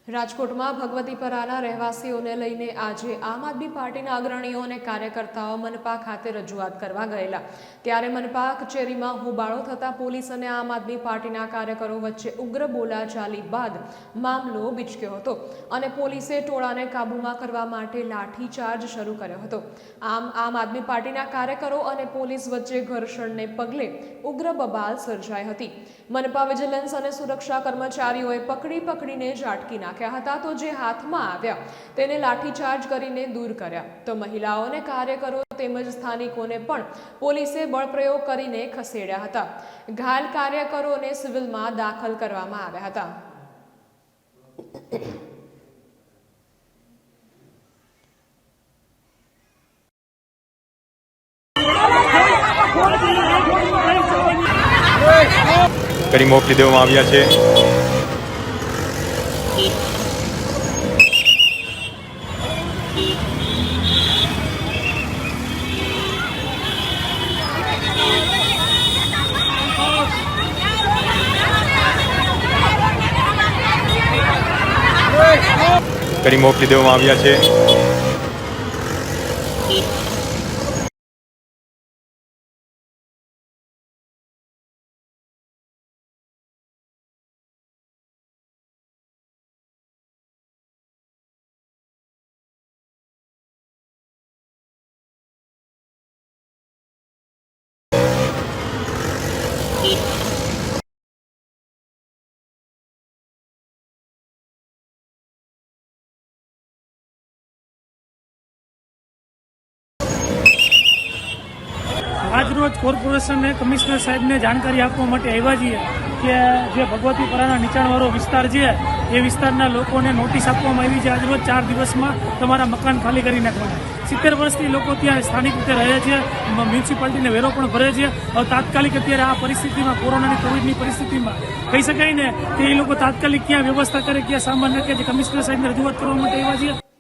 રાજકોટમાં ભગવતીપરાના રહેવાસીઓને લઈને આજે આમ આદમી પાર્ટીના અગ્રણીઓ અને કાર્યકર્તાઓ મનપા ખાતે રજૂઆત કરવા ગયેલા ત્યારે મનપા કચેરીમાં હોબાળો થતા પોલીસ અને આમ આદમી પાર્ટીના કાર્યકરો વચ્ચે ઉગ્ર બોલાચાલી બાદ મામલો બીચક્યો હતો અને પોલીસે ટોળાને કાબૂમાં કરવા માટે લાઠીચાર્જ શરૂ કર્યો હતો। આમ આદમી પાર્ટીના કાર્યકરો અને પોલીસ વચ્ચે ઘર્ષણને પગલે ઉગ્ર બબાલ સર્જાઈ હતી। મનપા વિજિલન્સ અને સુરક્ષા કર્મચારીઓએ પકડીને ઝાટકી નાખ્યા હતા તો જે હાથમાં આવ્યા તેને લાઠીચાર્જ કરીને દૂર કર્યા તો મહિલાઓને કાર્યકરો તેમજ સ્થાનિકોને પણ પોલીસે બળપ્રયોગ કરીને ખસેડ્યા હતા। ઘાયલ કાર્યકરોને સિવિલમાં દાખલ કરવામાં આવ્યા હતા। કરી મોકલી દેવામાં આવ્યા છે। કરી મોકલી દેવામાં આવ્યા છે। આજરોજ કોર્પોરેશનને કમિશનર સાહેબને જાણકારી આપવા માટે આવ્યા છીએ કે જે ભગવતીપરાના નીચાણવાળો વિસ્તાર છે એ વિસ્તારના લોકોને નોટિસ આપવામાં આવી છે। આજરોજ 4 દિવસમાં તમારા મકાન ખાલી કરી નાખવાના। 70 વર્ષથી લોકો ત્યાં સ્થાનિક રીતે રહે છે, મ્યુનિસિપાલિટીને વેરો પણ ભરે છે। હવે તાત્કાલિક અત્યારે આ પરિસ્થિતિમાં કોરોનાની કોવિડની પરિસ્થિતિમાં કહી શકાય ને કે એ લોકો તાત્કાલિક ક્યાં વ્યવસ્થા કરે, ક્યાં સામાન નાખે, જે કમિશનર સાહેબને રજૂઆત કરવા માટે આવ્યા છીએ।